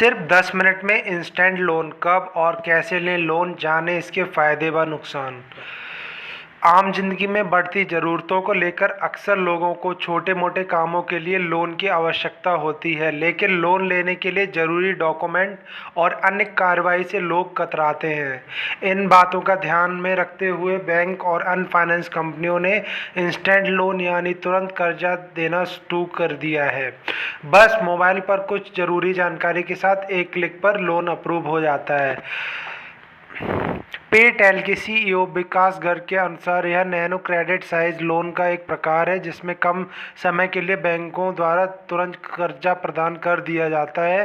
सिर्फ 10 मिनट में instant loan कब और कैसे लें लोन जानें इसके फ़ायदे व नुकसान। आम जिंदगी में बढ़ती ज़रूरतों को लेकर अक्सर लोगों को छोटे मोटे कामों के लिए लोन की आवश्यकता होती है, लेकिन लोन लेने के लिए ज़रूरी डॉक्यूमेंट और अन्य कार्रवाई से लोग कतराते हैं। इन बातों का ध्यान में रखते हुए बैंक और अन्य फाइनेंस कंपनियों ने इंस्टेंट लोन यानी तुरंत कर्जा देना शुरू कर दिया है। बस मोबाइल पर कुछ ज़रूरी जानकारी के साथ एक क्लिक पर लोन अप्रूव हो जाता है। पेटेल के सीईओ विकास गर्ग के अनुसार यह नैनो क्रेडिट साइज लोन का एक प्रकार है जिसमें कम समय के लिए बैंकों द्वारा तुरंत कर्जा प्रदान कर दिया जाता है।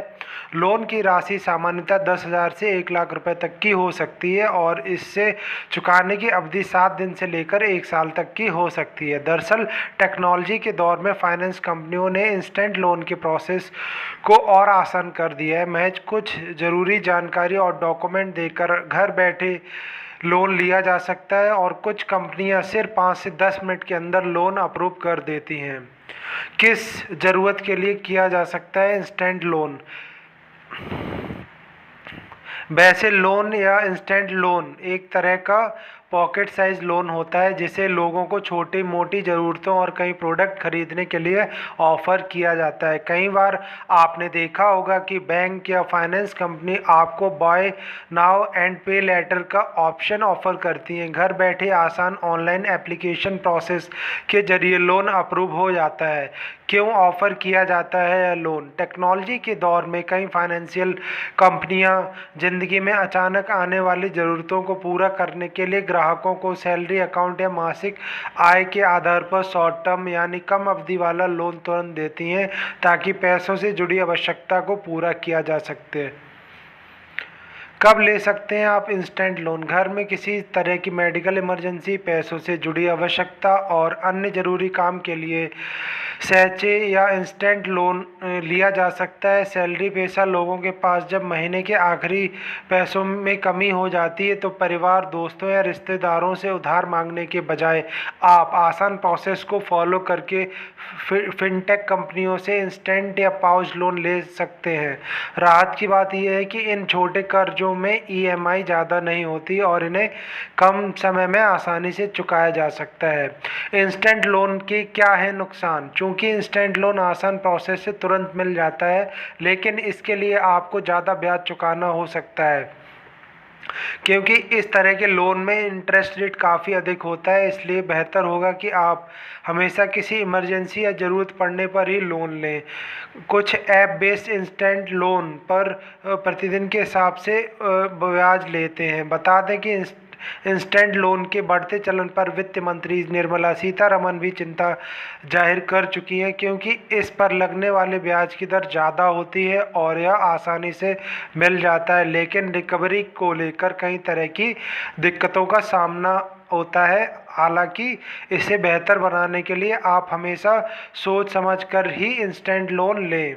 लोन की राशि सामान्यतः 10,000 से 1 लाख रुपए तक की हो सकती है और इससे चुकाने की अवधि 7 दिन से लेकर 1 साल तक की हो सकती है। दरअसल टेक्नोलॉजी के दौर में फाइनेंस कंपनियों ने इंस्टेंट लोन के प्रोसेस को और आसान कर दिया है। महज कुछ ज़रूरी जानकारी और डॉक्यूमेंट देकर घर बैठे लोन लिया जा सकता है और कुछ कंपनियां सिर्फ 5 से 10 मिनट के अंदर लोन अप्रूव कर देती हैं। किस ज़रूरत के लिए किया जा सकता है इंस्टेंट लोन? वैसे लोन या इंस्टेंट लोन एक तरह का पॉकेट साइज लोन होता है जिसे लोगों को छोटी मोटी ज़रूरतों और कई प्रोडक्ट खरीदने के लिए ऑफ़र किया जाता है। कई बार आपने देखा होगा कि बैंक या फाइनेंस कंपनी आपको बाय नाउ एंड पे लेटर का ऑप्शन ऑफ़र करती हैं। घर बैठे आसान ऑनलाइन एप्लीकेशन प्रोसेस के जरिए लोन अप्रूव हो जाता है। क्यों ऑफ़र किया जाता है यह लोन? टेक्नोलॉजी के दौर में कई फाइनेंशियल कंपनियां ज़िंदगी में अचानक आने वाली ज़रूरतों को पूरा करने के लिए ग्राहकों को सैलरी अकाउंट या मासिक आय के आधार पर शॉर्ट टर्म यानी कम अवधि वाला लोन तुरंत देती हैं ताकि पैसों से जुड़ी आवश्यकता को पूरा किया जा सकते। कब ले सकते हैं आप इंस्टेंट लोन? घर में किसी तरह की मेडिकल इमरजेंसी, पैसों से जुड़ी आवश्यकता और अन्य ज़रूरी काम के लिए सहजे या इंस्टेंट लोन लिया जा सकता है। सैलरी पेशा लोगों के पास जब महीने के आखिरी पैसों में कमी हो जाती है तो परिवार, दोस्तों या रिश्तेदारों से उधार मांगने के बजाय आप आसान प्रोसेस को फॉलो करके फिनटेक कंपनियों से इंस्टेंट या पाउच लोन ले सकते हैं। राहत की बात यह है कि इन छोटे कर्जों में ईएमआई ज़्यादा नहीं होती और इन्हें कम समय में आसानी से चुकाया जा सकता है। इंस्टेंट लोन के क्या है नुकसान? चूँकि इंस्टेंट लोन आसान प्रोसेस से तुरंत मिल जाता है, लेकिन इसके लिए आपको ज़्यादा ब्याज चुकाना हो सकता है क्योंकि इस तरह के लोन में इंटरेस्ट रेट काफ़ी अधिक होता है। इसलिए बेहतर होगा कि आप हमेशा किसी इमरजेंसी या ज़रूरत पड़ने पर ही लोन लें। कुछ ऐप बेस्ड इंस्टेंट लोन पर प्रतिदिन के हिसाब से ब्याज लेते हैं। बता दें कि इंस्टेंट लोन के बढ़ते चलन पर वित्त मंत्री निर्मला सीतारमण भी चिंता जाहिर कर चुकी हैं क्योंकि इस पर लगने वाले ब्याज की दर ज़्यादा होती है और यह आसानी से मिल जाता है, लेकिन रिकवरी को लेकर कई तरह की दिक्कतों का सामना होता है। हालांकि इसे बेहतर बनाने के लिए आप हमेशा सोच समझ कर ही इंस्टेंट लोन लें।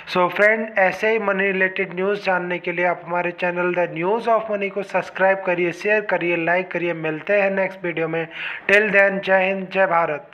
सो फ्रेंड, ऐसे ही मनी रिलेटेड न्यूज़ जानने के लिए आप हमारे channel the news of money को सब्सक्राइब करिए, शेयर करिए, लाइक करिए। मिलते हैं नेक्स्ट वीडियो में। टिल देन, जय हिंद, जय भारत।